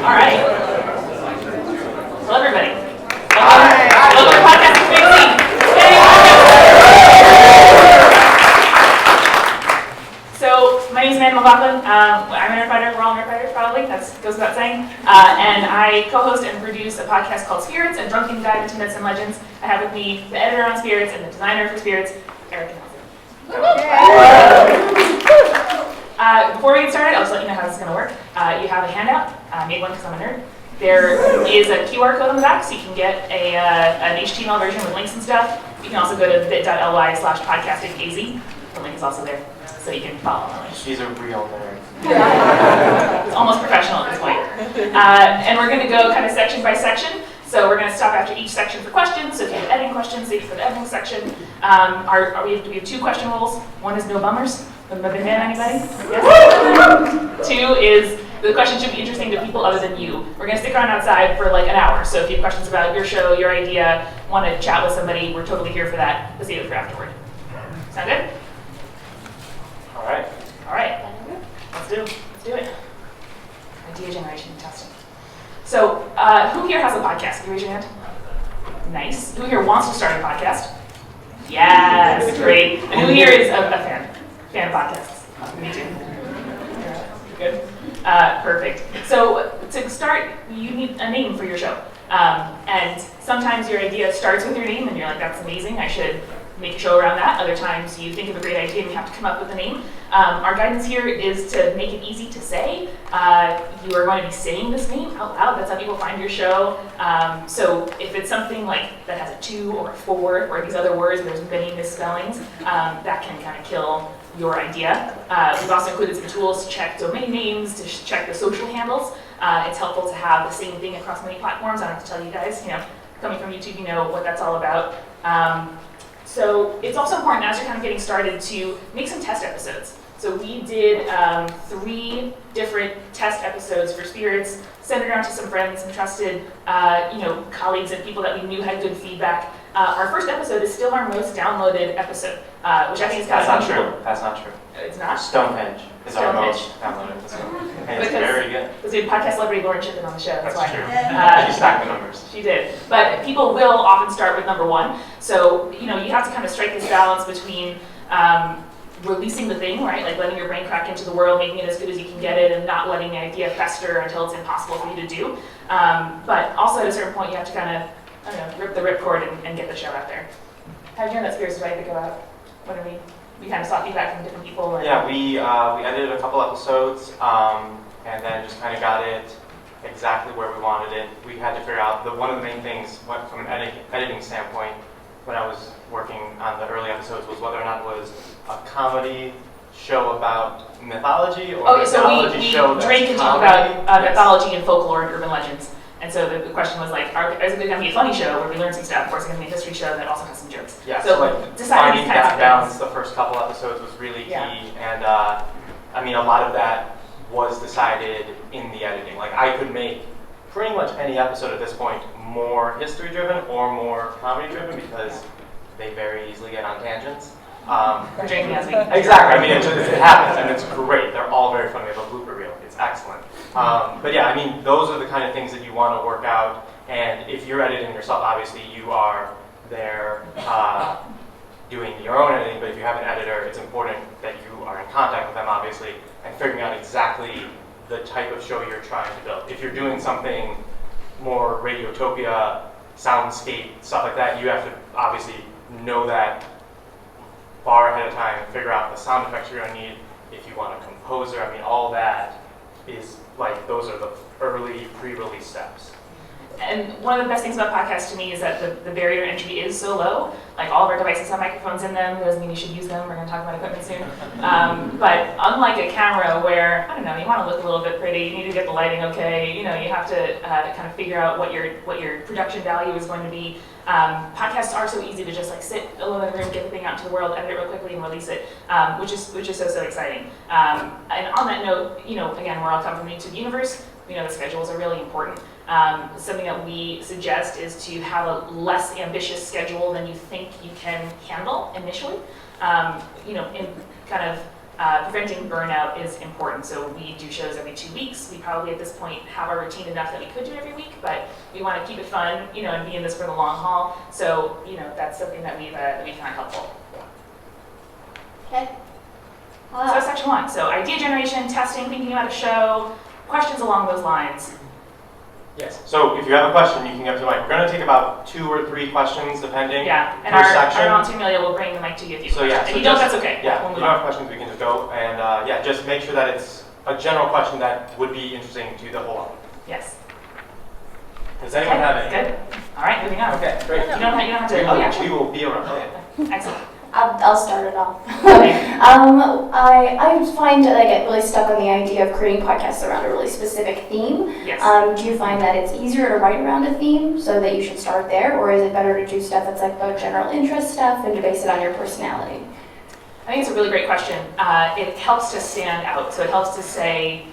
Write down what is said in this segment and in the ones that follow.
All right. Hello, everybody. Welcome to Podcast Amazing. So, my name is Amanda McLaughlin. I'm a Nerdfighter. We're all Nerdfighters, probably. That goes without saying. And I co-host and produce a podcast called Spirits, a drunken guide into myths and legends. I have with me the editor on Spirits and the designer for Spirits, Eric Nelson. Before we get started, I'll just let you know how this is going to work. You have a handout. I made one because I'm a nerd. There is a QR code on the back, so you can get an HTML version with links and stuff. You can also go to bit.ly/podcastingaz. The link is also there, so you can follow along. She's a real nerd. It's almost professional at this point. And we're going to go kind of section by section. So we're going to stop after each section for questions. So if you have editing questions, save for the editing section. We have 2 question rules. One is no bummers. Anybody? Yes? 2 is the question should be interesting to people other than you. We're going to stick around outside for like an hour. So if you have questions about your show, your idea, want to chat with somebody, we're totally here for that. Let's save it for afterward. Sound good? All right. All right. Let's do it. Idea generation testing. So who here has a podcast? Can you raise your hand? Nice. Who here wants to start a podcast? Yes, great. And who here is a fan of podcasts? Me too. Good. Perfect. So to start, you need a name for your show. And sometimes your idea starts with your name and you're like, that's amazing, I should make a show around that. Other times you think of a great idea and you have to come up with a name. Our guidance here is to make it easy to say. You are going to be saying this name out loud. That's how people find your show. So if it's something like that has a 2 or a 4 or these other words, there's many misspellings, that can kind of kill your idea. We've also included some tools to check domain names, to check the social handles. It's helpful to have the same thing across many platforms. I don't have to tell you guys, coming from YouTube, you know what that's all about. So it's also important as you're kind of getting started to make some test episodes. So we did 3 different test episodes for Spirits, sent it around to some friends, some trusted colleagues and people that we knew had good feedback. Our first episode is still our most downloaded episode, which I think is kind of unusual. That's not true. It's not? Stonehenge is our most downloaded episode. And it's very good. Because we had podcast celebrity Lauren Chippen on the show. That's why. True. She stacked the numbers. She did. But people will often start with number 1. So, you have to kind of strike this balance between releasing the thing, right? Like letting your brain crack into the world, making it as good as you can get it, and not letting the idea fester until it's impossible for you to do. But also at a certain point, you have to kind of, rip the ripcord and get the show out there. How did you end up Spirits? What did I think about when we kind of sought feedback from different people? Or? Yeah, we edited a couple episodes, and then just kind of got it exactly where we wanted it. We had to figure out one of the main things from an editing standpoint when I was working on the early episodes was whether or not it was a comedy show about mythology or a mythology show that's drink and talk about mythology and folklore and urban legends. And so the question was like, is it going to be a funny show where we learn some stuff, or is it going to be a history show that also has some jokes? Yeah, so finding that balance the first couple episodes was really key. Yeah. And a lot of that was decided in the editing. Like I could make pretty much any episode at this point more history driven or more comedy driven because they very easily get on tangents. Exactly. It happens and it's great. They're all very funny. We have a blooper reel. It's excellent. But yeah, those are the kind of things that you want to work out. And if you're editing yourself, obviously you are there doing your own editing. But if you have an editor, it's important that you are in contact with them, obviously, and figuring out exactly the type of show you're trying to build. If you're doing something more Radiotopia, soundscape, stuff like that, you have to obviously know that far ahead of time, figure out the sound effects you're going to need, if you want a composer, all that is those are the early pre-release steps. And one of the best things about podcasts to me is that the barrier to entry is so low. Like all of our devices have microphones in them. It doesn't mean you should use them. We're going to talk about equipment soon. But unlike a camera where, you want to look a little bit pretty, you need to get the lighting okay, you have to kind of figure out what your production value is going to be. Podcasts are so easy to just sit alone in the room, get the thing out into the world, edit it real quickly, and release it, which is so exciting. And on that note, again, we're all come from the YouTube universe. We know the schedules are really important. Something that we suggest is to have a less ambitious schedule than you think you can handle initially. In kind of Preventing burnout is important, so we do shows every 2 weeks. We probably at this point have our routine enough that we could do it every week, but we want to keep it fun, and be in this for the long haul. So, that's something that we found helpful. Okay. So that's section 1. So idea generation, testing, thinking about a show, questions along those lines. Yes. So if you have a question, you can get up to the mic. We're going to take about 2 or 3 questions, depending. Yeah, and per section. our volunteer Amelia will bring the mic to you if you have questions. So if you don't, that's okay. Yeah, we'll if move you don't on. have questions, we can just go. And just make sure that it's a general question that would be interesting to the whole audience. Yes. Does anyone have any? Good. All right, moving on. Okay, great. You don't have to. Oh, yeah, We sure. will be around. Okay. Excellent. I'll start it off. Okay. I find that I get really stuck on the idea of creating podcasts around a really specific theme. Yes. Do you find that it's easier to write around a theme so that you should start there, or is it better to do stuff that's like about general interest stuff and to base it on your personality? I think it's a really great question. It helps to stand out. So it helps to say,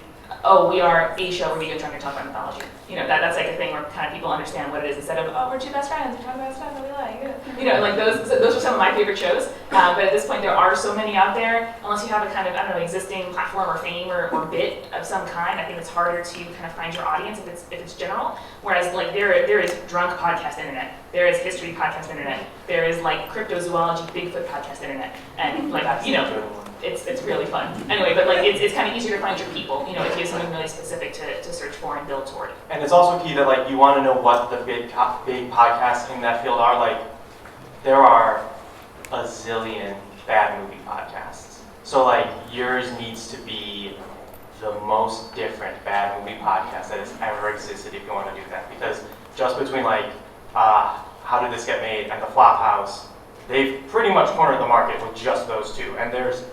oh, we are a show where we go trying to talk about mythology. That's like a thing where kind of people understand what it is instead of, oh, we're 2 best friends, we talk about stuff that we like. Like those are some of my favorite shows. But at this point, there are so many out there. Unless you have a kind of, existing platform or fame or bit of some kind, I think it's harder to kind of find your audience if it's general. Whereas like there is drunk podcast internet, there is history podcast internet, there is like cryptozoology, Bigfoot podcast internet, and like it's really fun. Anyway, but like it's kind of easier to find your people, if you have something really specific to search for and build toward. And it's also key that like you want to know what the big podcasts in that field are. Like there are a zillion bad movie podcasts. So like yours needs to be the most different bad movie podcast that has ever existed if you want to do that. Because just between like How Did This Get Made and The Flophouse, they've pretty much cornered the market with just those 2. And there's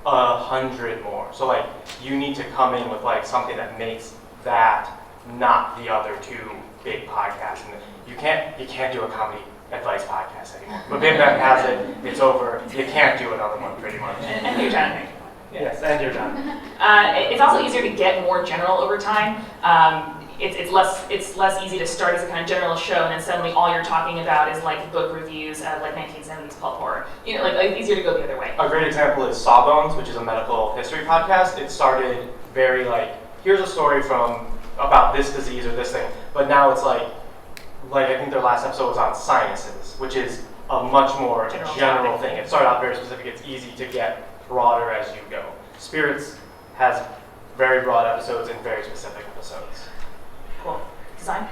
100 more. So like you need to come in with like something that makes that not the other 2 big podcasts. And you can't do a comedy advice podcast anymore. But Big Bang has it, it's over. You can't do another one pretty much. And you're done. Yes, and you're done. It's also easier to get more general over time. It's less easy to start as a kind of general show, and then suddenly all you're talking about is like book reviews of like 1970s pulp horror. Like it's easier to go the other way. A great example is Sawbones, which is a medical history podcast. It started very like, here's a story about this disease or this thing, but now it's like I think their last episode was on sinuses, which is a much more general thing. It started out very specific. It's easy to get broader as you go. Spirits has very broad episodes and very specific episodes. Cool. Design?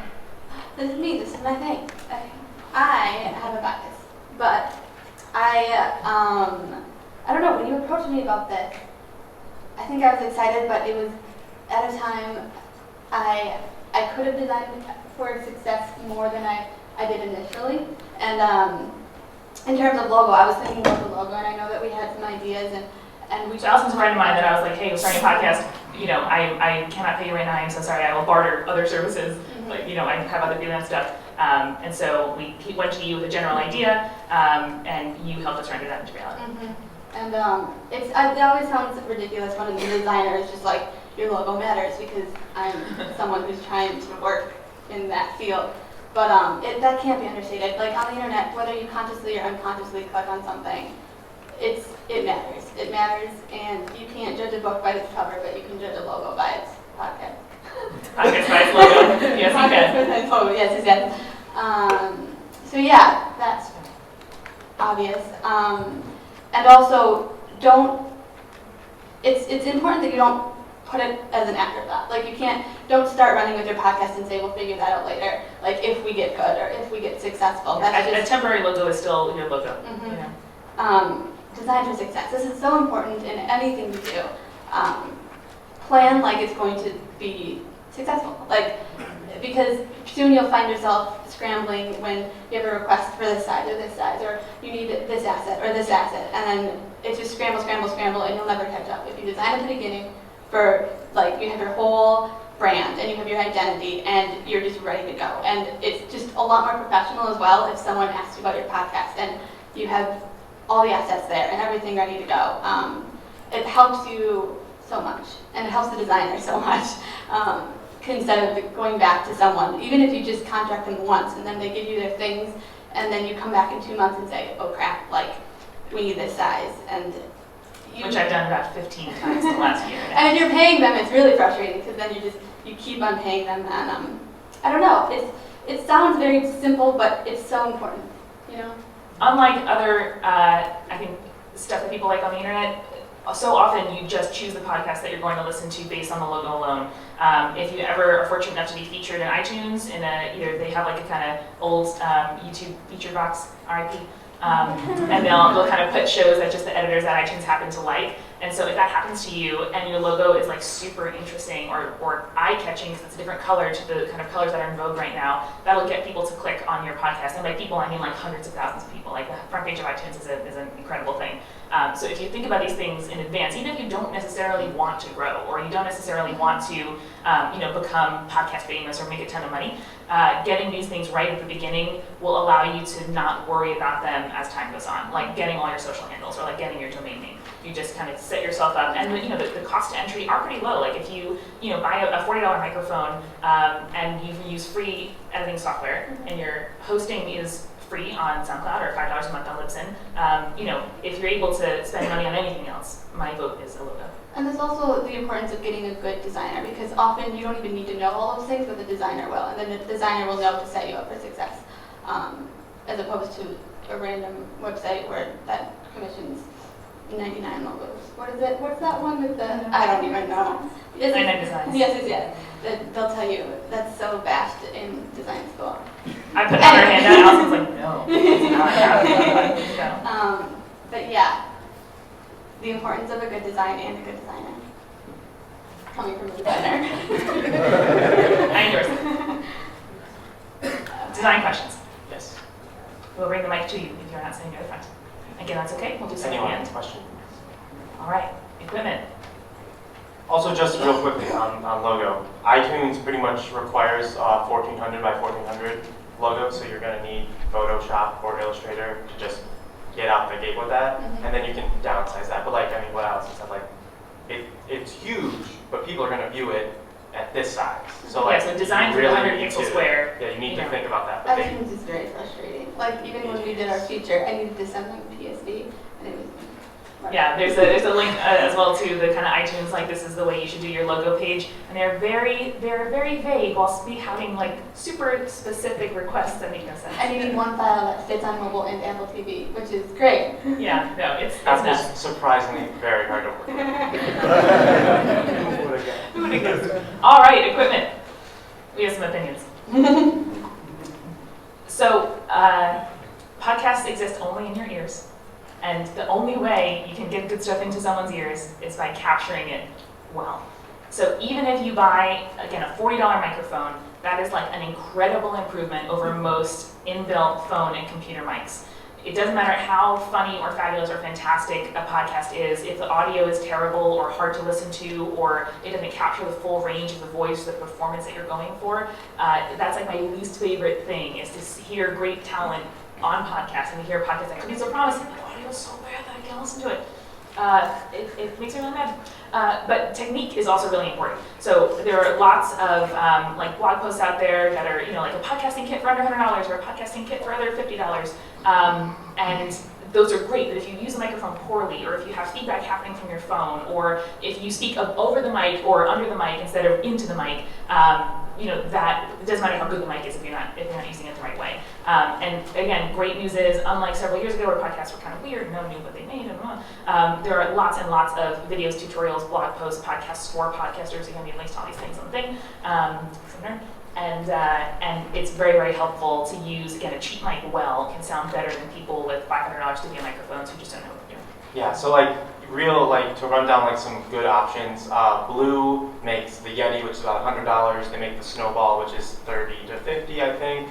This is me. This is my thing. Okay. I have a bias, but I don't know. When you approached me about this, I think I was excited, but it was at a time I could have designed for success more than I did initially. And in terms of logo, I was thinking about the logo, and I know that we had some ideas, and we. So Allison's a friend of mine that I was like, hey, we're starting a podcast. I cannot pay you right now. I'm so sorry. I will barter other services. Mm-hmm. Like, I have other freelance stuff. And so we went to you with a general idea, and you helped us render that into reality. Mm-hmm. And it always sounds ridiculous when a designer is just like, your logo matters, because I'm someone who's trying to work in that field. But that can't be understated. Like on the internet, whether you consciously or unconsciously click on something, it matters. It matters, and you can't judge a book by its cover, but you can judge a logo by its podcast. Podcast by its logo. Yes, you Podcast can. by its logo. Yes, yes. So yeah, that's obvious. And also, it's important that you don't put it as an afterthought. Like don't start running with your podcast and say, we'll figure that out later, like if we get good or if we get successful. That's A temporary logo is still your logo. Mm-hmm. Design for success. This is so important in anything you do. Plan like it's going to be successful. Because soon you'll find yourself scrambling when you have a request for this size, or you need this asset, and then it's just scramble, and you'll never catch up. If you design at the beginning for, you have your whole brand, and you have your identity, and you're just ready to go. And it's just a lot more professional as well if someone asks you about your podcast, and you have all the assets there and everything ready to go. It helps you so much, and it helps the designer so much. Instead of going back to someone, even if you just contract them once and then they give you their things, and then you come back in 2 months and say, oh crap, we need this size, and Which I've done about 15 times in the last year. And if you're paying them, it's really frustrating because then you keep on paying them, and I don't know. It sounds very simple, but it's so important, you know. Unlike other, I think, stuff that people like on the internet, so often you just choose the podcast that you're going to listen to based on the logo alone. If you ever are fortunate enough to be featured in iTunes, either they have like a kind of old YouTube feature box, RIP, and they'll kind of put shows that just the editors at iTunes happen to like. And so if that happens to you and your logo is like super interesting or eye-catching because it's a different color to the kind of colors that are in vogue right now, that'll get people to click on your podcast. And by people, I mean like hundreds of thousands of people. Like the front page of iTunes is an incredible thing. So if you think about these things in advance, even if you don't necessarily want to grow or you don't necessarily want to become podcast famous or make a ton of money, getting these things right at the beginning will allow you to not worry about them as time goes on, like getting all your social handles or like getting your domain name. You just kind of set yourself up, and the cost to entry are pretty low. Like if you buy a $40 microphone and you use free editing software, and your hosting is free on SoundCloud or $5 a month on Libsyn, if you're able to spend money on anything else, my vote is a logo. And there's also the importance of getting a good designer, because often you don't even need to know all those things, but the designer will, and then the designer will know to set you up for success, as opposed to a random website where that commissions 99 logos. What is it? What's that one with the? I don't even know. 99 designs. Yes. They'll tell you that's so bashed in design school. I put out her hand out. I was like, no, it's not happening. But yeah, the importance of a good design and a good designer. Coming from a designer. I endorse it. Design questions. Yes. We'll bring the mic to you if you're not sitting near the front. Again, that's okay. We'll do something at the end. Question? All right. Equipment. Also, just real quickly on logo, iTunes pretty much requires 1400 by 1400 logo, so you're going to need Photoshop or Illustrator to just get out the gate with that, and then you can downsize that. But what else? It's huge, but people are going to view it at this size. So so design for the 100 pixel square. Yeah, you need to think about that. iTunes is very frustrating. Like even when we did our feature, I needed to send them PSD, and it was. Yeah, there's a link as well to the kind of iTunes, like this is the way you should do your logo page, and they're very vague while having like super specific requests that make no sense. And you need one file that fits on mobile and Apple TV, which is great. Yeah, no, it's Apple's nuts. surprisingly very hard to work with. Who would have guessed? All right, equipment. We have some opinions. So, podcasts exist only in your ears. And the only way you can get good stuff into someone's ears is by capturing it well. So even if you buy, again, a $40 microphone, that is like an incredible improvement over most inbuilt phone and computer mics. It doesn't matter how funny or fabulous or fantastic a podcast is, if the audio is terrible or hard to listen to, or it doesn't capture the full range of the voice, the performance that you're going for, that's like my least favorite thing, is to hear great talent on podcasts and to hear a podcast that could be so promising, but the audio is so bad that I can't listen to it. It makes me really mad. But technique is also really important. So there are lots of like blog posts out there that are, like a podcasting kit for under $100 or a podcasting kit for under $50. And those are great, but if you use a microphone poorly, or if you have feedback happening from your phone, or if you speak over the mic or under the mic instead of into the mic, that it doesn't matter how good the mic is if you're not using it the right way. And again, great news is, unlike several years ago where podcasts were kind of weird, no one knew what they made, there are lots and lots of videos, tutorials, blog posts, podcasts for podcasters. Again, we have links to all these things on the thing. And it's very helpful to use, again, a cheap mic can sound better than people with $500 studio microphones who just don't know what they're doing. Yeah, so to run down some good options, Blue makes the Yeti, which is about $100. They make the Snowball, which is $30 to $50, I think.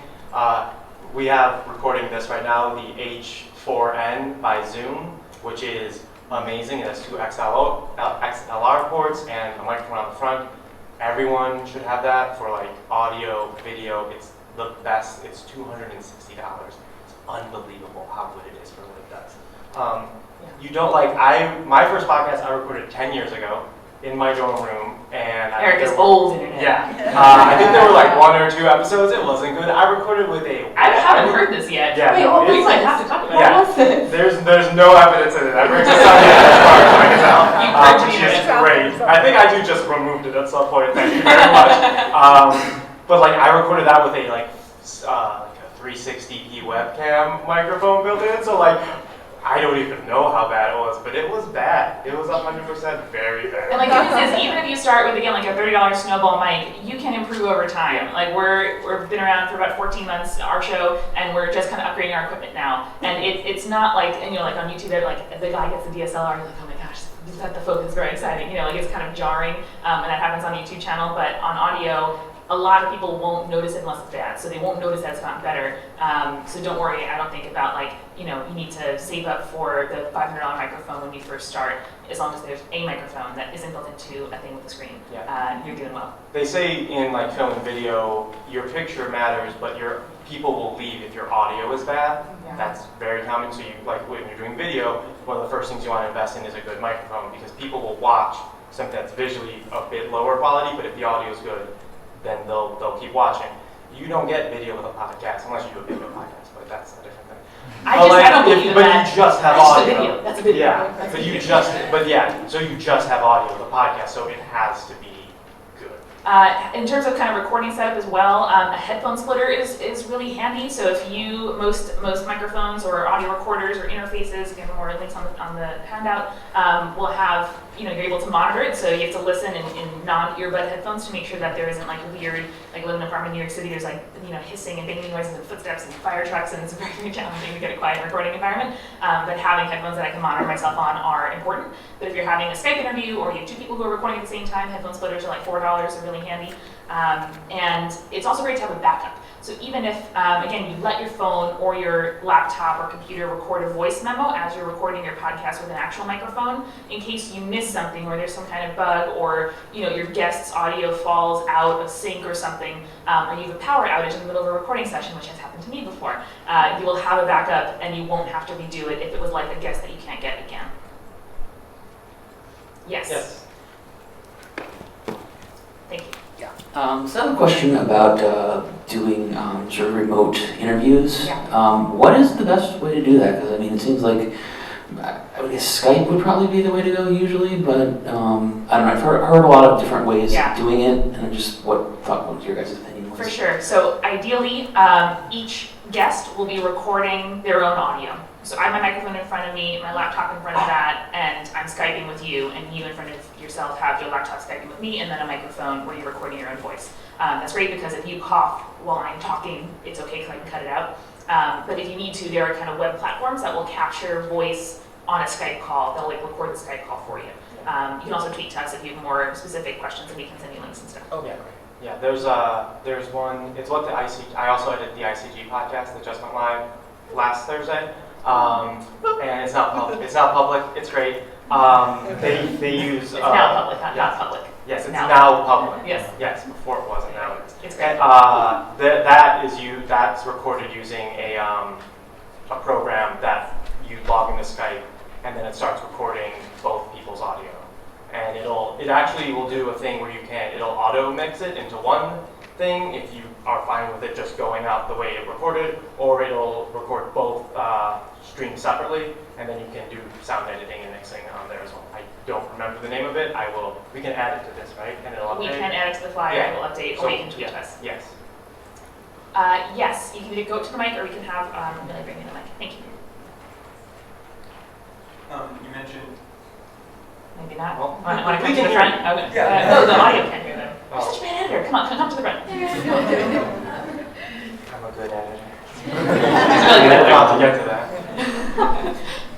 We have, recording this right now, the H4n by Zoom, which is amazing. It has two XLR ports and a microphone on the front. Everyone should have that for audio, video. It's the best. It's $260. It's unbelievable how good it is for what it does. You don't my first podcast I recorded 10 years ago, in my dorm room, and Eric is old internet. Yeah, I think there were like 1 or 2 episodes. It wasn't good. I recorded with a. I haven't heard this yet. Yeah, Wait, no, what was We might have to talk about it. What was it? there's no evidence in it. That brings us up to as far as I can tell. You purged Which the is internet. great. I think I just removed it at some point. Thank you very much. But like I recorded that with a like a 360p webcam microphone built in, so like. I don't even know how bad it was, but it was bad. It was 100% very bad. And like the news is, even if you start with again like a $30 snowball mic, you can improve over time. Like we've been around for about 14 months, our show, and we're just kind of upgrading our equipment now. And it's not like, and like on YouTube, they're like the guy gets the DSLR, and you're like, oh my gosh, the focus is very exciting. Like it's kind of jarring, and that happens on the YouTube channel. But on audio, a lot of people won't notice it unless it's bad, so they won't notice that it's gotten better. So don't worry, I don't think about like, you need to save up for the $500 microphone when you first start, as long as there's a microphone that isn't built into a thing with a screen. You're doing well. They say in like film and video, your picture matters, but your people will leave if your audio is bad. Yeah. That's very common. So you like when you're doing video, one of the first things you want to invest in is a good microphone, because people will watch something that's visually a bit lower quality, but if the audio is good, then they'll keep watching. You don't get video with a podcast unless you do a video podcast, but that's a different thing. I don't believe but that. you just have That's just a audio. video. That's a video. Yeah, That's but a you video. so you just have audio with a podcast, so it has to be good. In terms of kind of recording setup as well, a headphone splitter is really handy. So if most microphones or audio recorders or interfaces, again, more links on the handout, will have, you're able to monitor it. So you have to listen in non-earbud headphones to make sure that there isn't like weird, like living in an apartment in New York City, there's like, hissing and banging noises and footsteps and fire trucks, and it's very, very challenging to get a quiet recording environment. But having headphones that I can monitor myself on are important. But if you're having a Skype interview or you have 2 people who are recording at the same time, headphone splitters are like $4, they're really handy. And it's also great to have a backup. So even if, again, you let your phone or your laptop or computer record a voice memo as you're recording your podcast with an actual microphone, in case you miss something or there's some kind of bug, or your guest's audio falls out of sync or something, or you have a power outage in the middle of a recording session, which has happened to me before, you will have a backup and you won't have to redo it if it was like a guest that you can't get again. Yes. Thank you. So I have a question about doing sort of remote interviews. Yeah. What is the best way to do that? Because it seems like I would guess Skype would probably be the way to go usually, but I don't know. I've heard a lot of different ways of doing it, and just what your guys' opinion was. For sure. So ideally, each guest will be recording their own audio. So I have my microphone in front of me, my laptop in front of that, and I'm Skyping with you, and you in front of yourself have your laptop Skyping with me, and then a microphone where you're recording your own voice. That's great because if you cough while I'm talking, it's okay because I can cut it out. But if you need to, there are kind of web platforms that will capture voice on a Skype call. They'll record the Skype call for you. You can also tweet to us if you have more specific questions, and we can send you links and stuff. Oh yeah, great. Yeah, there's one. It's what I also edit the ICG podcast that just went live last Thursday. And it's not public. It's great. They use. It's now public, not public. Yes, it's now public. Yes. Yes, before it wasn't. Now it is. It's great. That's recorded using a program that you log into Skype, and then it starts recording both people's audio. And it actually will do a thing where it'll auto mix it into one thing if you are fine with it just going out the way it recorded, or it'll record both streams separately, and then you can do sound editing and mixing on there as well. I don't remember the name of it. We can add it to this, right? And it'll update. We can add it to the flyer, Yeah. it will update, or you can tweet to us. Yes. Yes, you can either go to the mic or we can have Millie bring in the mic. Thank you. You mentioned. Maybe not. Well, Want to we come to can the hear front? you. Okay. Yeah. No, the audio can't hear them. You're Oh. such a bad editor. Come to the front. I'm a good editor. He's really good at Not that. to get to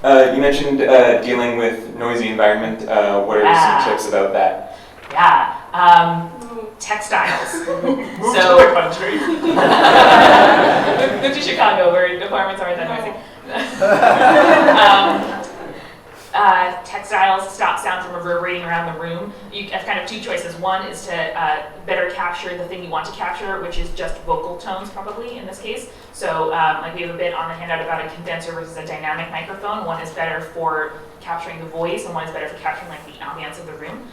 that. You mentioned dealing with noisy environment. What are some tips about that? Yeah. Textiles. Move So- to the country. Move to Chicago where apartments aren't that noisy. textiles stop sound from reverberating around the room. You have kind of two choices. One is to better capture the thing you want to capture, which is just vocal tones probably in this case. So like we have a bit on the handout about a condenser versus a dynamic microphone. One is better for capturing the voice and one is better for capturing like the ambiance of the room.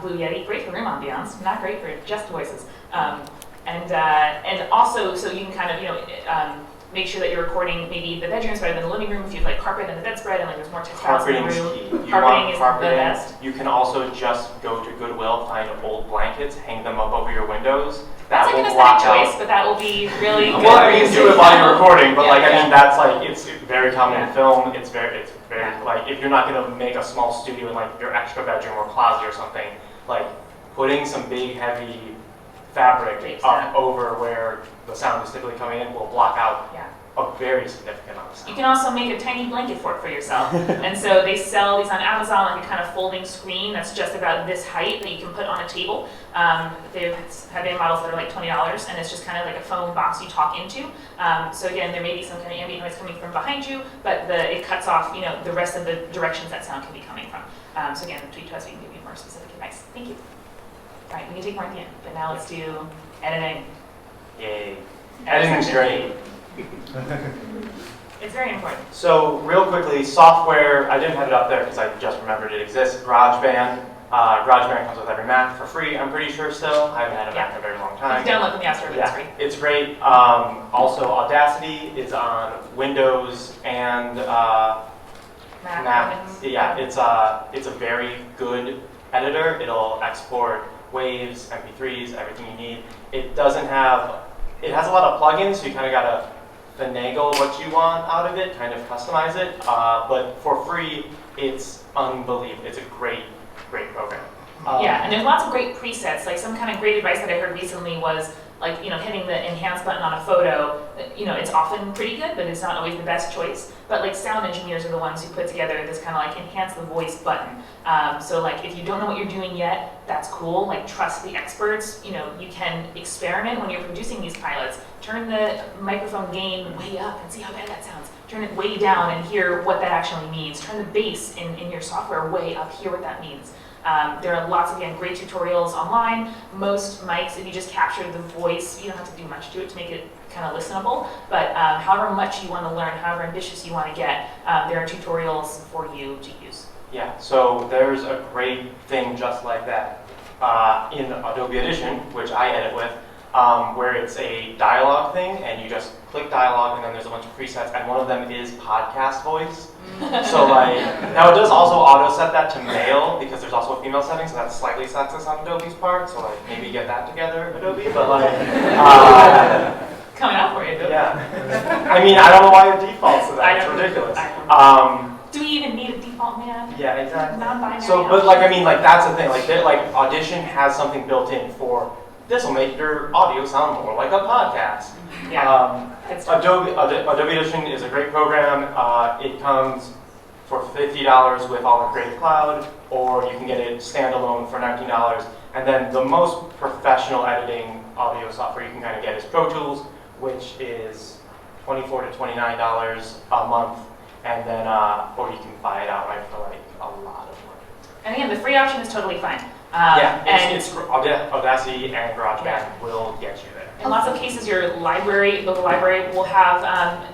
Blue Yeti, great for room ambiance, not great for just voices. And also, so you can kind of, make sure that you're recording maybe the bedroom's better than the living room if you have like carpet and the bedspread and like there's more textiles in the Carpeting's room. key. You Carpeting want is carpeting. the best. You can also just go to Goodwill, find old blankets, hang them up over your windows. That's like an aesthetic choice, but that will be really good. Well, I mean, do it while you're recording, but Yeah, like, I yeah. mean, that's like, it's very common Yeah. in film. It's very, Yeah. like, if you're not gonna make a small studio in like your extra bedroom or closet or something, like putting some big, heavy fabric Drapes up down. over where the sound is typically coming in will block out Yeah. a very significant amount of You sound. can also make a tiny blanket fort for yourself. And so they sell these on Amazon, like a kind of folding screen that's just about this height that you can put on a table. They've had models that are like $20, and it's just kind of like a foam box you talk into. So again, there may be some kind of ambient noise coming from behind you, but it cuts off, the rest of the directions that sound can be coming from. So again, tweet to us, we can give you more specific advice. Thank you. All right, we can take more at the end, but now let's do editing. Yay. Editing's great. It's very important. So real quickly, software, I didn't have it up there because I just remembered it exists. GarageBand. GarageBand comes with every Mac for free, I'm pretty sure still. I haven't had a Mac in a very long You time. can download from the App Store, but it's free. It's great. Also, Audacity is on Windows and Mac. Yeah, it's a very good editor. It'll export waves, MP3s, everything you need. It has a lot of plugins, so you kind of gotta finagle what you want out of it, kind of customize it. But for free, it's unbelievable. It's a great program. Yeah, and there's lots of great presets. Like some kind of great advice that I heard recently was like, hitting the enhance button on a photo, it's often pretty good, but it's not always the best choice. But like sound engineers are the ones who put together this kind of like enhance the voice button. So like if you don't know what you're doing yet, that's cool. Like trust the experts. You can experiment when you're producing these pilots. Turn the microphone gain way up and see how bad that sounds. Turn it way down and hear what that actually means. Turn the bass in your software way up, hear what that means. There are lots of, great tutorials online. Most mics, if you just capture the voice, you don't have to do much to it to make it kind of listenable. But however much you want to learn, however ambitious you want to get, there are tutorials for you to use. Yeah, so there's a great thing just like that in Adobe Audition, which I edit with, where it's a dialogue thing, and you just click dialogue, and then there's a bunch of presets, and one of them is podcast voice. So now it does also auto set that to male, because there's also a female setting, so that's slightly sexist on Adobe's part, so maybe get that together, Adobe, but Coming up for you, Adobe. yeah. I mean, I don't know why it defaults to that, it's ridiculous. Do we even need a default, man? Yeah, exactly. Non-binary. So, but that's the thing. Like Audition has something built in for this will make your audio sound more like a podcast. Yeah. Adobe Audition is a great program. It comes for $50 with all the Creative Cloud, or you can get it standalone for $19. And then the most professional editing audio software you can kind of get is Pro Tools, which is $24 to $29 a month. And then, or you can buy it outright for a lot of money. And again, the free option is totally fine. It's Audacity and GarageBand will get you there. In lots of cases, your local library will have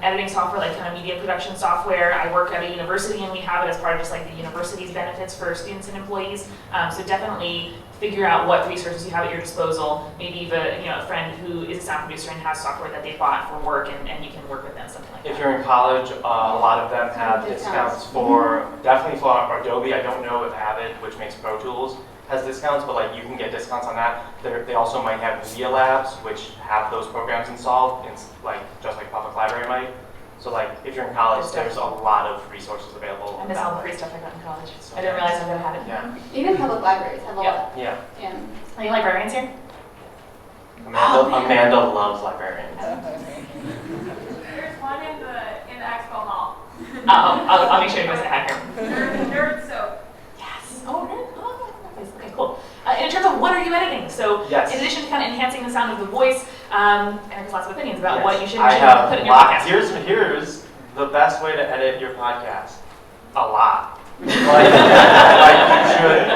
editing software, like kind of media production software. I work at a university and we have it as part of just like the university's benefits for students and employees. So definitely figure out what resources you have at your disposal. Maybe even a friend who is a sound producer and has software that they bought for work, and you can work with them, something like that. If you're in college, a lot of them have discounts for, definitely for Adobe. I don't know if Avid, which makes Pro Tools, has discounts, but you can get discounts on that. They also might have Media Labs, which have those programs installed, just like public library might. So if you're in college, there's a lot of resources available. I miss all the free stuff I got in college. I didn't realize I was gonna have it. Yeah. Even public libraries have a lot. Yeah. Any librarians here? Amanda loves librarians. There's one in the expo hall. I'll make sure you guys have here. Nerd soap. Yes. Oh, nerd. Oh, nice. Okay, cool. In terms of what are you editing? So Yes. in addition to kind of enhancing the sound of the voice, and there's lots of opinions about Yes. what you should I have put in your podcast. Here's the best way to edit your podcast. A lot. Like you should,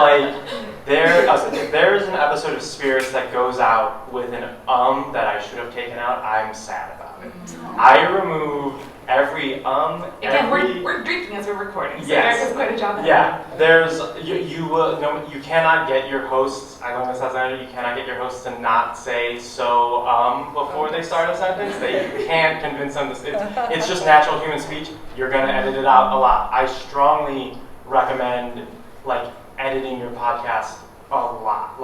if there's an episode of Spirits that goes out with an that I should have taken out, I'm sad about it. I removed every Again, we're drinking as we're recording, so Yes. Eric does quite a job. Yeah, there's you cannot get your hosts. I learned this as an editor. You cannot get your hosts to not say so before they start a sentence. You can't convince them. It's just natural human speech. You're gonna edit it out a lot. I strongly recommend editing your podcast a lot.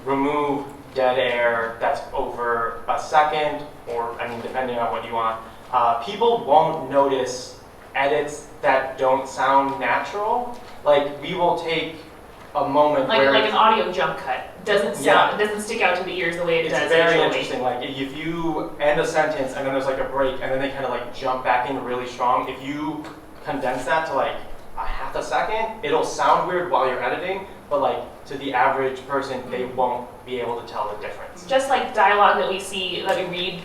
Remove dead air that's over a second, or depending on what you want. People won't notice edits that don't sound natural. We will take a moment where an audio jump cut doesn't sound, it doesn't stick out to the ears the way it does. It's very usually. interesting. If you end a sentence and then there's a break and then they kind of jump back in really strong, if you condense that to a half a second, it'll sound weird while you're editing, but to the average person, they won't be able to tell the difference. Just like dialogue that we read,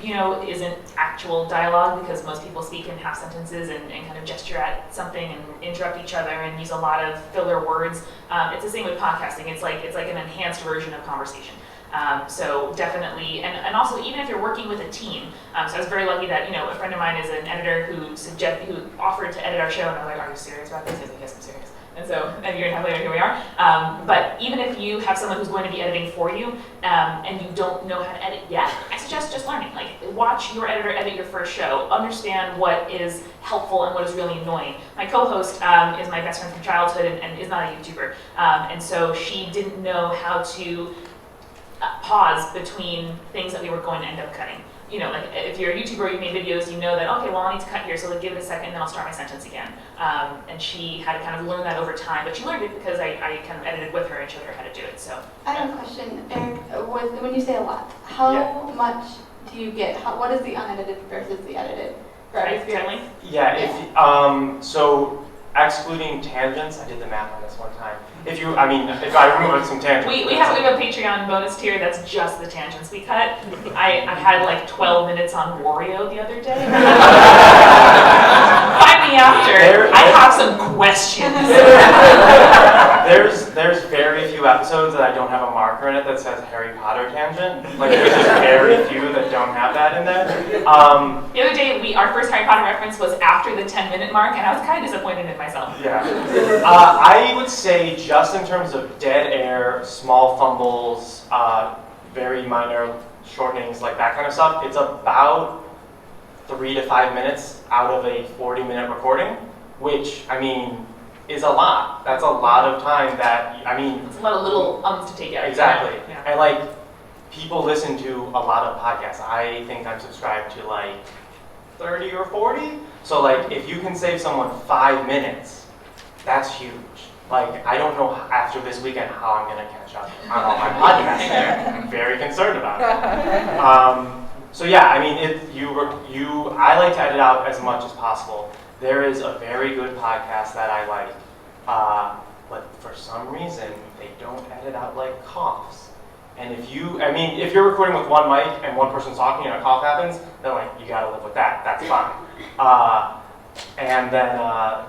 isn't actual dialogue because most people speak in half sentences and kind of gesture at something and interrupt each other and use a lot of filler words. It's the same with podcasting. It's like an enhanced version of conversation. So definitely, and also even if you're working with a team, so I was very lucky that, a friend of mine is an editor who offered to edit our show, and I was like, are you serious about this? He was like, yes, I'm serious. And so a year and a half later, here we are. But even if you have someone who's going to be editing for you, and you don't know how to edit yet, I suggest just learning. Watch your editor edit your first show, understand what is helpful and what is really annoying. My co-host is my best friend from childhood and is not a YouTuber. And so she didn't know how to pause between things that we were going to end up cutting. If you're a YouTuber, you made videos, you know that, okay, well, I need to cut here, so give it a second, and then I'll start my sentence again. And she had to kind of learn that over time, but she learned it because I kind of edited with her and showed her how to do it. So I have a question, Eric. When you say a lot, how much do you get? What is the unedited versus the edited? Generally? Yeah, so excluding tangents, I did the math on this one time. If I remove some tangents. We have a Patreon bonus tier that's just the tangents we cut. I had 12 minutes on Wario the other day. Find me after. I have some questions. There's very few episodes that I don't have a marker in it that says Harry Potter tangent. There's just very few that don't have that in there. The other day, our first Harry Potter reference was after the 10-minute mark, and I was kind of disappointed in myself. Yeah. I would say just in terms of dead air, small fumbles, very minor shortenings, that kind of stuff, it's about 3 to 5 minutes out of a 40-minute recording, which, is a lot. That's a lot of time that, It's a lot of little ums to take out. Exactly. Yeah. And people listen to a lot of podcasts. I think I'm subscribed to 30 or 40. So if you can save someone 5 minutes, that's huge. I don't know after this weekend how I'm going to catch up on all my podcasts. I'm very concerned about it. So yeah, I like to edit out as much as possible. There is a very good podcast that I like, but for some reason they don't edit out coughs. And if you're recording with one mic and one person's talking and a cough happens, then you gotta live with that. That's fine. And then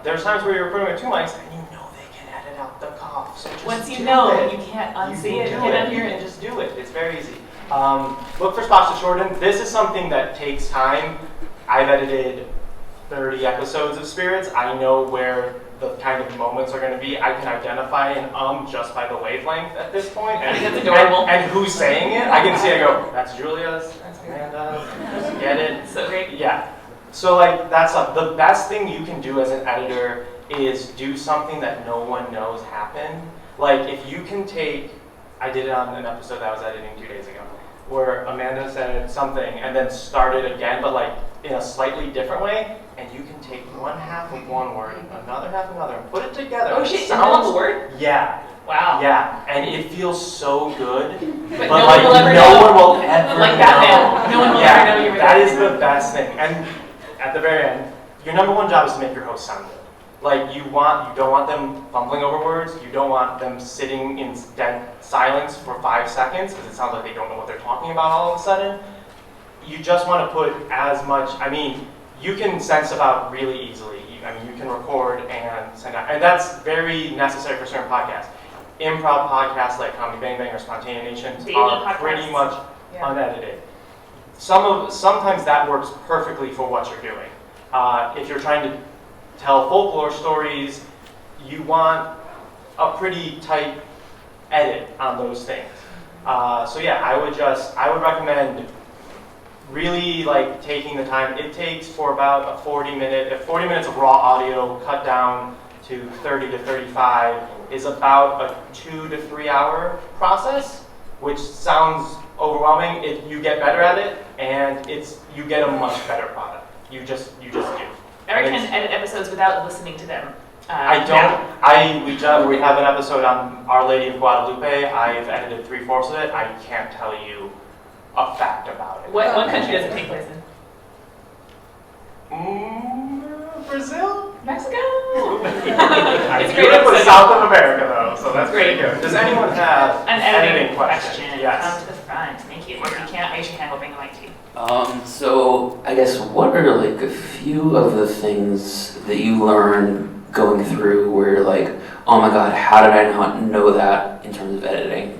there's times where you're recording with 2 mics and you know they can edit out the cough. So just Once you do know, it. you can't unsee it. You You can can't do it unhear and it. just do it. It's very easy. Look for spots to shorten. This is something that takes time. I've edited 30 episodes of Spirits. I know where the kind of moments are going to be. I can identify an just by the wavelength at this point. I think that's adorable. And who's saying it. I can see it go, that's Julia's, that's Amanda's, get it? So great. Yeah. So that's the best thing you can do as an editor is do something that no one knows happened. If you can take, I did it on an episode that I was editing 2 days ago, where Amanda said something and then started again, but in a slightly different way, and you can take one half of one word, another half of another, and put it together. Oh shit, in the middle of the word? Yeah. Wow. Yeah, and it feels so good. But no one will ever know. No one will ever Like know. Batman. No one will ever know you were That there. is the best thing. And at the very end, your number one job is to make your host sound good. You don't want them fumbling over words. You don't want them sitting in dead silence for 5 seconds because it sounds like they don't know what they're talking about all of a sudden. You just want to put as much, you can sense stuff out really easily. I mean, you can record and send out, and that's very necessary for certain podcasts. Improv podcasts like Comedy Bang Bang or Spontaneations Daily are podcasts. pretty much Yeah. unedited. Sometimes that works perfectly for what you're doing. If you're trying to tell folklore stories, you want a pretty tight edit on those things. So yeah, I would recommend really like taking the time. It takes for about 40 minutes of raw audio cut down to 30 to 35 is about a 2 to 3 hour process, which sounds overwhelming. You get better at it, and you get a much better product. You just do. Eric can edit episodes without listening to them. I don't. We have an episode on Our Lady of Guadalupe. I've edited 3/4 of it. I can't tell you a fact about it. What country does it take place in? Brazil? Mexico. I It's a do great it with episode. South of America though, so that's Great. pretty good. Does anyone have An editing question? question. Yes. Come to the front. Thank you. Or if you can't, raise your hand. We'll bring the mic to you. So I guess what are like a few of the things that you learn going through where you're like, oh my god, how did I not know that in terms of editing?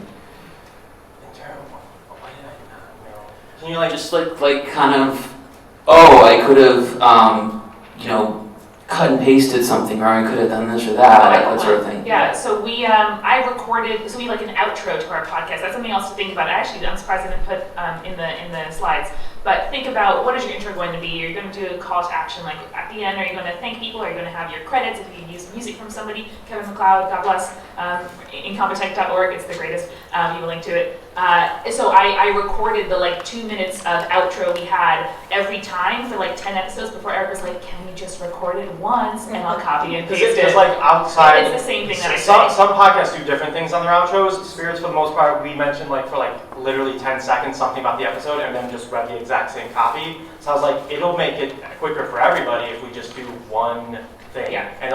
Why did I not know? Can you like Just like kind of, oh, I could have, cut and pasted something, or I could have done this or that sort of thing. Yeah, so we, so we like an outro to our podcast. That's something else to think about. Actually, I'm surprised I didn't put in the slides. But think about, what is your intro going to be? Are you going to do a call to action like at the end? Are you going to thank people? Are you going to have your credits if you use music from somebody? Kevin MacLeod, God bless, incompetech.org, it's the greatest. You will link to it. So I recorded the 2 minutes of outro we had every time for 10 episodes before Eric was like, can we just record it once and I'll copy and paste it? It's like outside. It's the same thing that I some, say. some podcasts do different things on their outros. Spirits, for the most part, we mentioned for literally 10 seconds something about the episode and then just read the exact same copy. So I was like, it'll make it quicker for everybody if we just do one thing. Yeah. And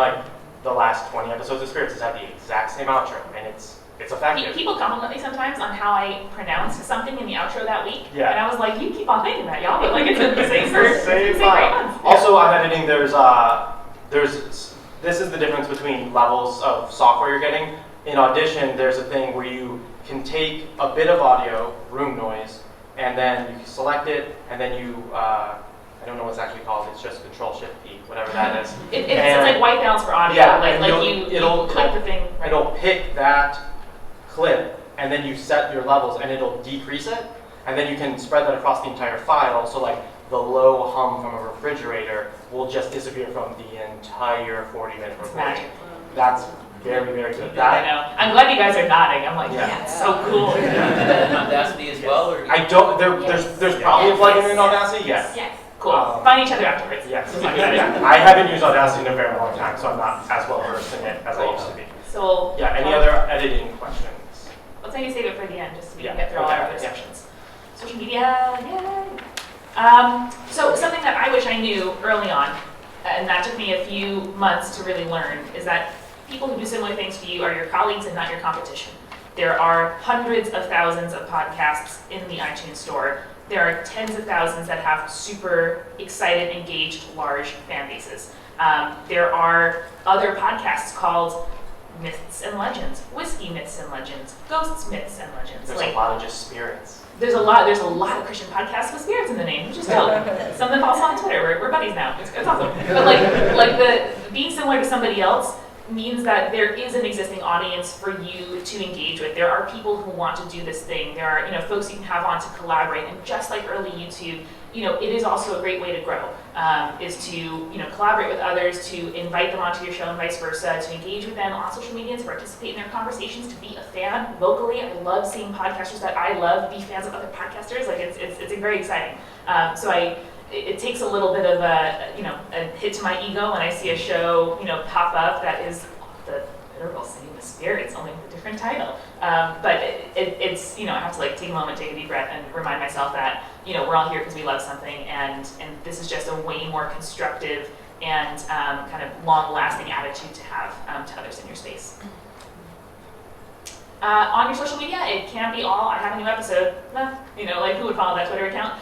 the last 20 episodes of Spirits has had the exact same outro, and it's effective. People compliment me sometimes on how I pronounce something in the outro that week. Yeah. And I was like, you keep on thinking that, y'all, but it's the same for It's the same great file. ones. Also, on editing, this is the difference between levels of software you're getting. In Audition, there's a thing where you can take a bit of audio, room noise, and then you can select it, and then you, I don't know what it's actually called, it's just Control-Shift-P, whatever that is. It's like white balance for audio. Yeah, like and you click the thing. Right. It'll pick that clip, and then you set your levels, and it'll decrease it, and then you can spread that across the entire file, so the low hum from a refrigerator will just disappear from the entire 40-minute recording. magic. That's very, very good. I know. I'm glad you guys are nodding. I'm like, yeah, it's so cool. Audacity as well, or I don't. There's probably a plugin in Audacity. Yes. Yes. Cool. Find each other afterwards. Yes. I haven't used Audacity in a very long time, so I'm not as well versed in it as I used to be. So Yeah. Any other editing questions? let's maybe save it for the end, just so we can Yeah, get through all our okay, other yeah. sections. Social media, yay! So something that I wish I knew early on, and that took me a few months to really learn, is that people who do similar things to you are your colleagues and not your competition. There are hundreds of thousands of podcasts in the iTunes store. There are tens of thousands that have super excited, engaged, large fan bases. There are other podcasts called Myths and Legends, Whiskey Myths and Legends, Ghosts Myths and Legends. There's a lot of just spirits. There's a lot of Christian podcasts with spirits in the name, which is dope. Some of them follow us on Twitter. We're buddies now. It's awesome. But the being similar to somebody else means that there is an existing audience for you to engage with. There are people who want to do this thing. There are folks you can have on to collaborate. And just like early YouTube, it is also a great way to grow. Is to collaborate with others, to invite them onto your show and vice versa, to engage with them on social media, to participate in their conversations, to be a fan locally. I love seeing podcasters that I love be fans of other podcasters. It's very exciting. It takes a little bit of a hit to my ego when I see a show pop up that is the literal Singing with Spirits, only with a different title. But it's I have to take a moment, take a deep breath, and remind myself that we're all here because we love something, and this is just a way more constructive and kind of long-lasting attitude to have to others in your space. On your social media, it can be all, I have a new episode. You know, like who would follow that Twitter account?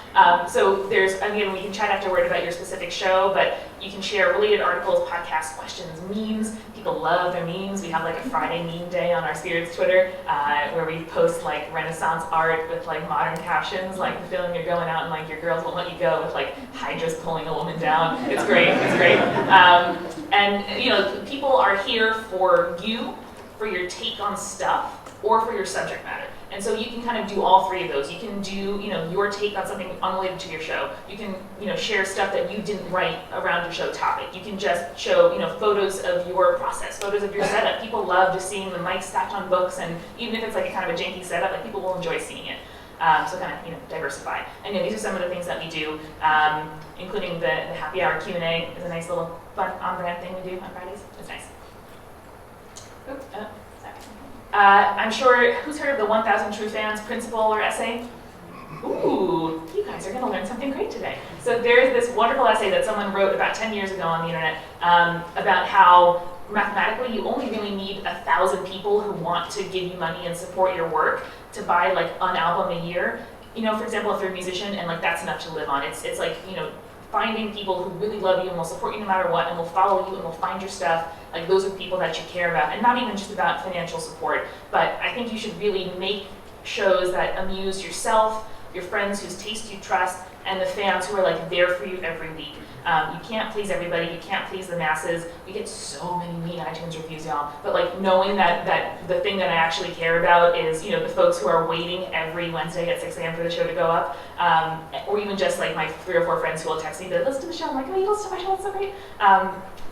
So there's, again, we can chat afterward about your specific show, but you can share related articles, podcasts, questions, memes. People love their memes. We have like a Friday meme day on our Spirits Twitter where we post like Renaissance art with like modern captions, like the feeling you're going out and like your girls won't let you go with like hydras pulling a woman down. It's great, it's great. And you know, people are here for you, for your take on stuff, or for your subject matter. And so you can kind of do all three of those. You can do, you know, your take on something unrelated to your show. You can, you know, share stuff that you didn't write around your show topic. You can just show, you know, photos of your process, photos of your setup. People love just seeing the mic stacked on books, and even if it's like a kind of a janky setup, like people will enjoy seeing it. So kind of, you know, diversify. And you know, these are some of the things that we do, including the happy hour Q&A is a nice little fun on-brand thing we do on Fridays. It's nice. Oops, sorry. I'm sure, who's heard of the 1,000 True Fans principle or essay? Ooh, you guys are gonna learn something great today. So there's this wonderful essay that someone wrote about 10 years ago on the internet about how mathematically you only really need 1,000 people who want to give you money and support your work to buy like an album a year. You know, for example, if you're a musician and like that's enough to live on, it's like, you know, finding people who really love you and will support you no matter what and will follow you and will find your stuff. Like those are people that you care about, and not even just about financial support, but I think you should really make shows that amuse yourself, your friends whose taste you trust, and the fans who are like there for you every week. You can't please everybody, you can't please the masses. We get so many mean iTunes reviews, y'all, but like knowing that the thing that I actually care about is, you know, the folks who are waiting every Wednesday at 6 a.m. for the show to go up, or even just like my 3 or 4 friends who will text me, listen to the show. I'm like, oh, you listen to my show, it's so great.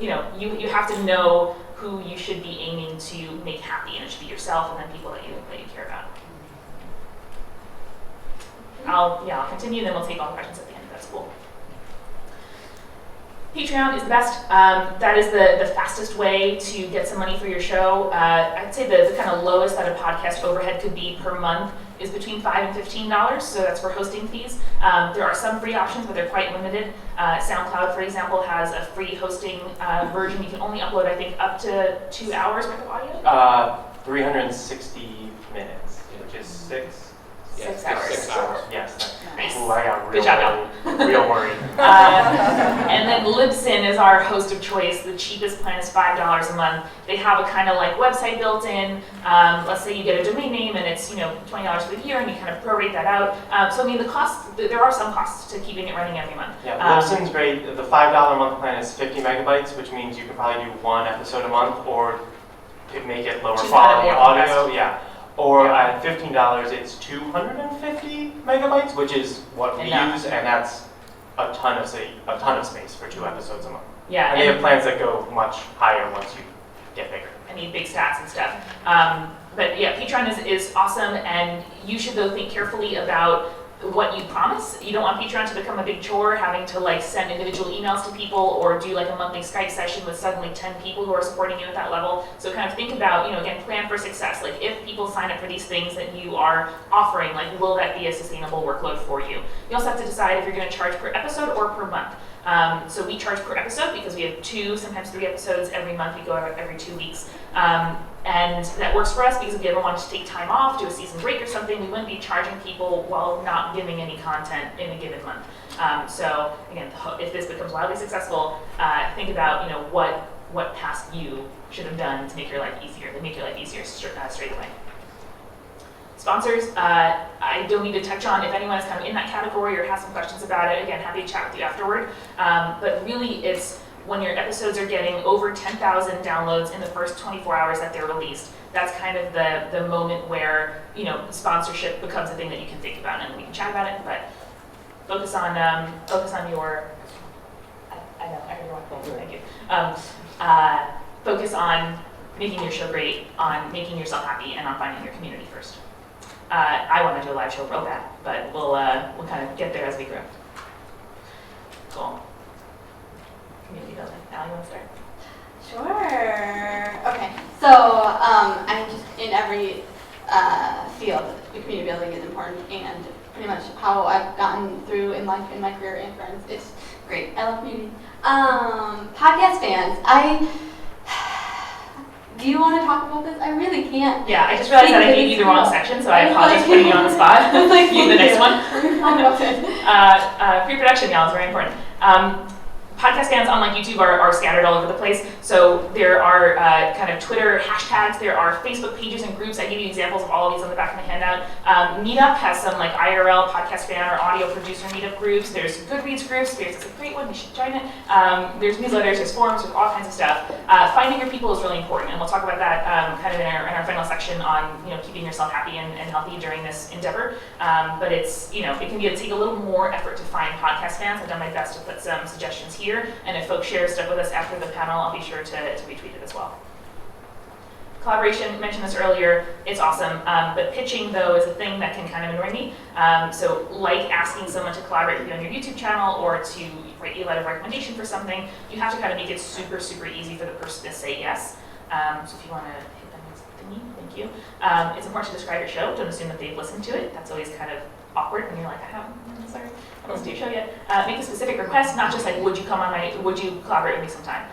You know, you have to know who you should be aiming to make happy, and it should be yourself and then people that you care about. I'll continue, then we'll take all the questions at the end. That's cool. Patreon is the best. That is the fastest way to get some money for your show. I'd say the kind of lowest that a podcast overhead could be per month is between $5 and $15, so that's for hosting fees. There are some free options, but they're quite limited. SoundCloud, for example, has a free hosting version. You can only upload, I think, up to 2 hours worth of audio. 360 minutes, which is 6 hours. 6 hours. Yes. Nice. Ooh, I got Good job, real worried. And then Libsyn is our host of choice. The cheapest plan is $5 a month. They have a kind of like website built in. Let's say you get a domain name and it's, you know, $20 for the year, and you kind of prorate that out. So I mean, the costs, there are some costs to keeping it running every month. Yeah, Libsyn's great. The $5 a month plan is 50 megabytes, which means you can probably do 1 episode a month, or make it lower quality audio. Yeah. Or at $15, it's 250 megabytes, which is what we use, and that's a ton of space for 2 episodes a month. Yeah, and they have plans that go much higher once you get bigger. I need big stats and stuff. But yeah, Patreon is awesome, and you should though think carefully about what you promise. You don't want Patreon to become a big chore, having to like send individual emails to people or do like a monthly Skype session with suddenly 10 people who are supporting you at that level. So kind of think about, you know, again, plan for success. Like if people sign up for these things that you are offering, like will that be a sustainable workload for you? You also have to decide if you're going to charge per episode or per month. So we charge per episode because we have 2, sometimes 3 episodes every month. We go out every 2 weeks. And that works for us because if you ever wanted to take time off, do a season break or something, we wouldn't be charging people while not giving any content in a given month. So again, if this becomes wildly successful, think about, you know, what task you should have done to make your life easier. They make your life easier straight away. Sponsors, I don't need to touch on. If anyone is kind of in that category or has some questions about it, again, happy to chat with you afterward. But really, it's when your episodes are getting over 10,000 downloads in the first 24 hours that they're released. That's kind of the moment where, you know, sponsorship becomes a thing that you can think about, and we can chat about it. But focus on your. I know I heard your one. Thank you. Focus on making your show great, on making yourself happy, and on finding your community first. I want to do a live show real bad, but we'll kind of get there as we grow. Cool. Community building. Allie, you want to start? Sure. Okay. So I'm just in every field. The community building is important, and pretty much how I've gotten through in life, in my career, and friends. It's great. I love community. Podcast fans. do you want to talk about this? I really can't. Yeah, I just realized that I gave you the wrong section, so I apologize for putting you on the spot. Like, You the next one. Talk about it. Pre-production now is very important. Podcast fans, unlike YouTube, are scattered all over the place. So there are kind of Twitter hashtags, there are Facebook pages and groups. I give you examples of all of these on the back of my handout. Meetup has some like IRL podcast fan or audio producer meetup groups. There's Goodreads groups. Spirits is a great one. You should join it. There's newsletters, there's forums, there's all kinds of stuff. Finding your people is really important, and we'll talk about that kind of in our final section on keeping yourself happy and healthy during this endeavor. But it's it can take a little more effort to find podcast fans. I've done my best to put some suggestions here. And if folks share stuff with us after the panel, I'll be sure to retweet it as well. Collaboration, mentioned this earlier, it's awesome, but pitching though is a thing that can kind of annoy me. So like asking someone to collaborate with you on your YouTube channel or to write you a letter of recommendation for something, you have to kind of make it super, super easy for the person to say yes. So if you want to hit them with thingy, thank you. It's important to describe your show. Don't assume that they've listened to it. That's always kind of awkward when you're like, I haven't listened to your show yet. Make a specific request, not just like, would you collaborate with me sometime?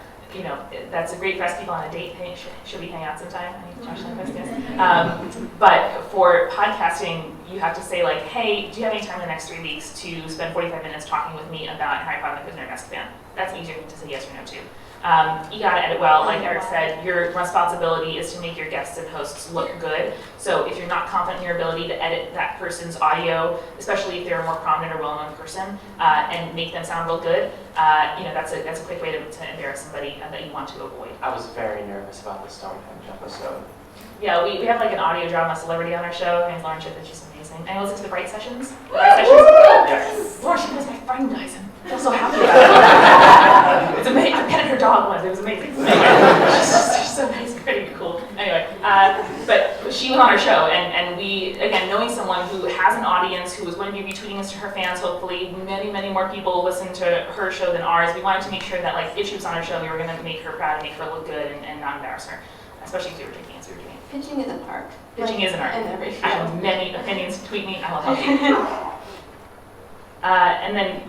That's a great for us people on a date. Hey, should we hang out sometime? I need to Josh like this. But for podcasting, you have to say like, hey, do you have any time in the next 3 weeks to spend 45 minutes talking with me about Harry Potter and the Prisoner of Azkaban? That's easier to say yes or no to. You gotta edit well. Like Eric said, your responsibility is to make your guests and hosts look good. So if you're not confident in your ability to edit that person's audio, especially if they're a more prominent or well-known person, and make them sound real good, that's a quick way to embarrass somebody that you want to avoid. I was very nervous about the Stonehenge episode. Yeah, we have like an audio drama celebrity on our show. Her name's Lauren Chip, and she's amazing. And I listen to the Bright Sessions. Yes. Lauren Chip is my friend, guys. I feel so happy about it. It's amazing. I petted her dog once. It was amazing. Anyway, she's so nice, pretty cool. Anyway, but she was on our show, and we, again, knowing someone who has an audience, who is going to be retweeting this to her fans, hopefully many, many more people listen to her show than ours. We wanted to make sure that, like, if she was on our show, we were going to make her proud and make her look good and not embarrass her, especially if we were drinking as we were doing it. Pitching is an art. Pitching is an art. In every I have many opinions. Tweet me. I will help you. And then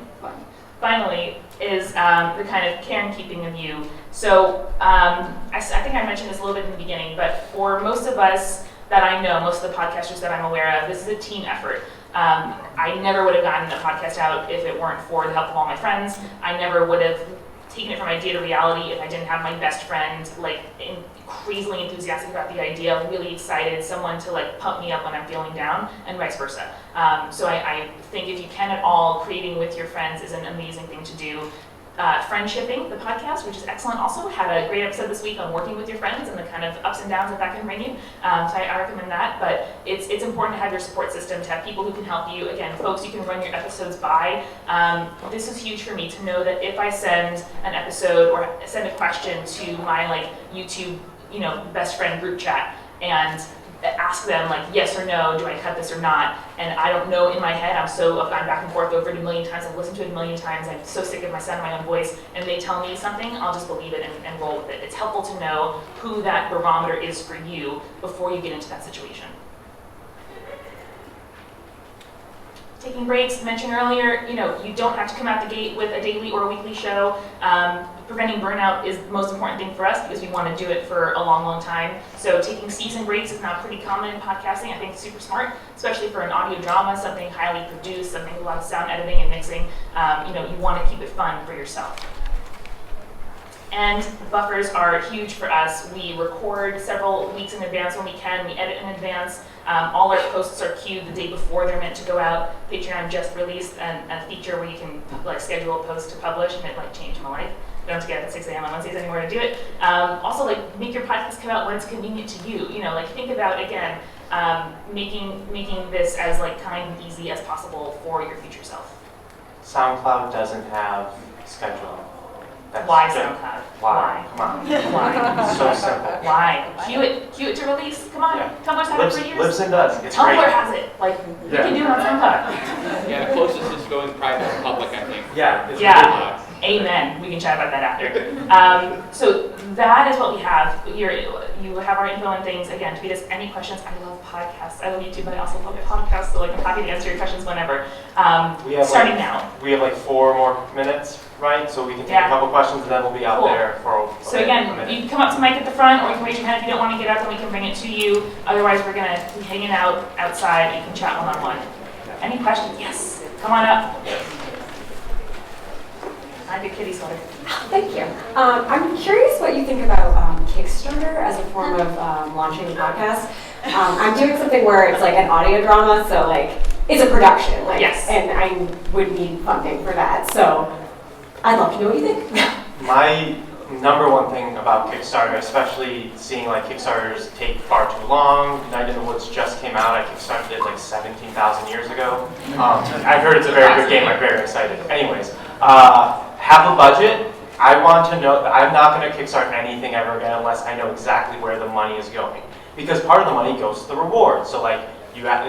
finally is the kind of care and keeping of you. So I think I mentioned this a little bit in the beginning, but for most of us that I know, most of the podcasters that I'm aware of, this is a team effort. I never would have gotten a podcast out if it weren't for the help of all my friends. I never would have taken it from idea to reality if I didn't have my best friend crazily enthusiastic about the idea, really excited, someone to like pump me up when I'm feeling down, and vice versa. So I think if you can at all, creating with your friends is an amazing thing to do. Friendshipping, the podcast, which is excellent also, had a great episode this week on working with your friends and the kind of ups and downs that can bring you. So I recommend that, but it's important to have your support system, to have people who can help you. Again, folks you can run your episodes by. This is huge for me to know that if I send an episode or send a question to my YouTube best friend group chat and ask them yes or no, do I cut this or not? And I don't know in my head, I've gone back and forth over it a million times, I've listened to it a million times, I'm so sick of my sound of my own voice, and they tell me something, I'll just believe it and roll with it. It's helpful to know who that barometer is for you before you get into that situation. Taking breaks, mentioned earlier, you don't have to come out the gate with a daily or a weekly show. Preventing burnout is the most important thing for us because we want to do it for a long, long time. So taking season breaks is now pretty common in podcasting. I think it's super smart, especially for an audio drama, something highly produced, something with a lot of sound editing and mixing. You want to keep it fun for yourself. And buffers are huge for us. We record several weeks in advance when we can. We edit in advance. All our posts are queued the day before they're meant to go out. Patreon just released a feature where you can schedule a post to publish, and it changed my life. You don't have to get up at 6 a.m. on Wednesdays anymore to do it. Also, make your podcast come out when it's convenient to you. Think about, again, making this as kind and easy as possible for your future self. SoundCloud doesn't have scheduling. Why SoundCloud? Why? Come on. Why? It's so simple. Why? Cue it to release. Come on. Yeah. Tumblr's had it for years. Libsyn does. It's Tumblr great. has it. You can do it on SoundCloud. Yeah, the closest is going private and public, I think. Yeah. It's Yeah. Amen. We can chat about that after. So that is what we have here. You have our info and things. Again, tweet us any questions. I love podcasts. I love YouTube, but I also love podcasts. So I'm happy to answer your questions whenever. We have starting now. We have 4 more minutes. right? So we can take Yeah. a couple questions and then we'll be out Cool. there for So a again, minute. you can come up to Mike at the front, or you can raise your hand if you don't want to get up, and we can bring it to you. Otherwise, we're going to be hanging out outside. You can chat one-on-one. Any questions? Yes. Come on up. I did kitty sweater. Thank you. I'm curious what you think about Kickstarter as a form of launching a podcast. I'm doing something where it's like an audio drama, so like it's a production, like, Yes. and I would need funding for that. So I'd love to know what you think. My number one thing about Kickstarter, especially seeing like Kickstarters take far too long. Night in the Woods just came out. I kickstarted it like 17,000 years ago. I've heard it's a very good game. I'm very excited. Anyways, have a budget. I want to know that I'm not going to kickstart anything ever again unless I know exactly where the money is going. Because part of the money goes to the reward. So like you're not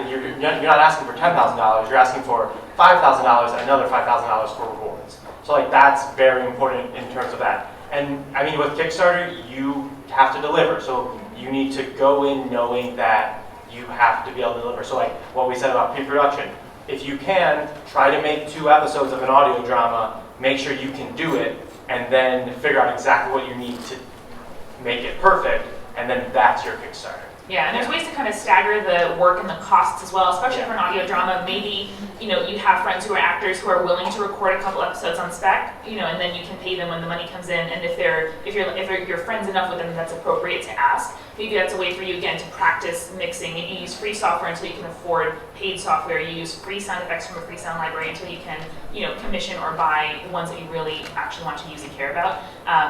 asking for $10,000. You're asking for $5,000 and another $5,000 for rewards. So like that's very important in terms of that. And I mean, with Kickstarter, you have to deliver. So you need to go in knowing that you have to be able to deliver. So like what we said about pre-production, if you can, try to make 2 episodes of an audio drama, make sure you can do it, and then figure out exactly what you need to make it perfect, and then that's your Kickstarter. Yeah, and there's ways to kind of stagger the work and the costs as well, especially for an audio drama. Maybe, you have friends who are actors who are willing to record a couple episodes on spec, and then you can pay them when the money comes in. And if you're friends enough with them, that's appropriate to ask. Maybe that's a way for you again to practice mixing. You use free software until you can afford paid software. You use free sound effects from a free sound library until you can, commission or buy ones that you really actually want to use and care about.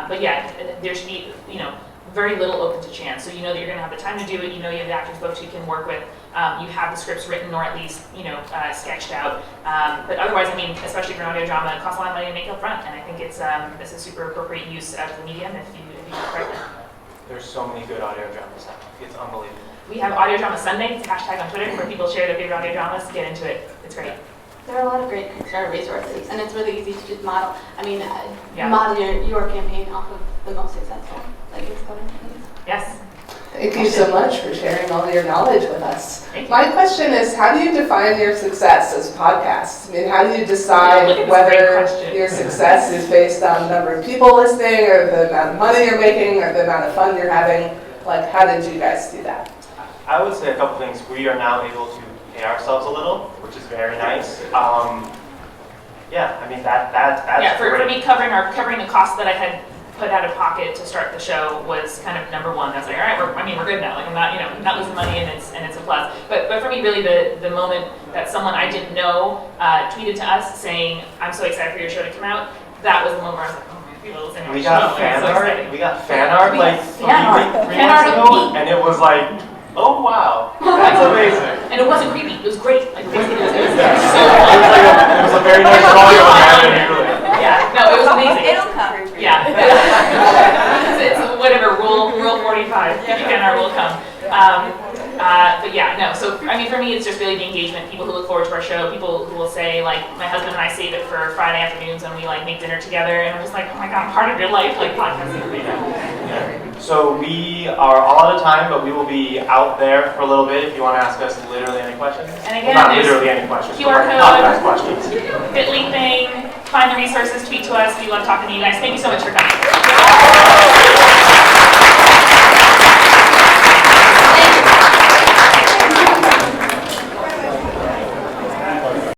But yeah, there should be, very little open to chance. So you know that you're going to have the time to do it. You know you have the actors folks you can work with. You have the scripts written or at least sketched out. But otherwise, I mean, especially for an audio drama, it costs a lot of money to make up front, and I think it's a super appropriate use of the medium if you do it correctly. There's so many good audio dramas now. It's unbelievable. We have Audio Drama Sunday. It's a hashtag on Twitter where people share their favorite audio dramas. Get into it. It's great. There are a lot of great Kickstarter resources, and it's really easy to just model. I mean, Yeah. model your campaign off of the most successful companies. Yes. Thank you so much for sharing all your knowledge with us. Thank you. My question is, how do you define your success as podcasts? I mean, how do you Yeah, look at decide this great whether question. your success is based on number of people listening, or the amount of money you're making, or the amount of fun you're having? Like, how did you guys do that? I would say a couple things. We are now able to pay ourselves a little, which is very nice. Yeah, I mean that's Yeah, for great. me, covering the cost that I had put out of pocket to start the show was kind of number one. I was like, all right, we're good now. Like I'm not losing money, and it's a plus. But for me, really, the moment that someone I didn't know tweeted to us saying, "I'm so excited for your show to come out," that was the moment where I was like, oh man, people listening to my We show. got Like, fan it's so art. exciting. We got fan art We like got fan art. three Fan months art of ago, me. and it was like, oh wow, that's amazing. And it wasn't creepy. It was great. Like it was so It was a very nice volume of Mandarin. yeah. No, it was amazing. It'll come. Yeah. it's whatever, rule 45. Fan art will come. But yeah, no. So I mean, for me, it's just really the engagement. People who look forward to our show. People who will say like, my husband and I save it for Friday afternoons when we like make dinner together, and I'm just like, oh my god, I'm part of your life, like podcasting. So we are all out of time, but we will be out there for a little bit if you want to ask us literally any questions. And again, well, not there's literally any questions. QR but code. podcast questions. Bitly thing. Find the resources. Tweet to us. We love talking to you guys. Thank you so much for coming.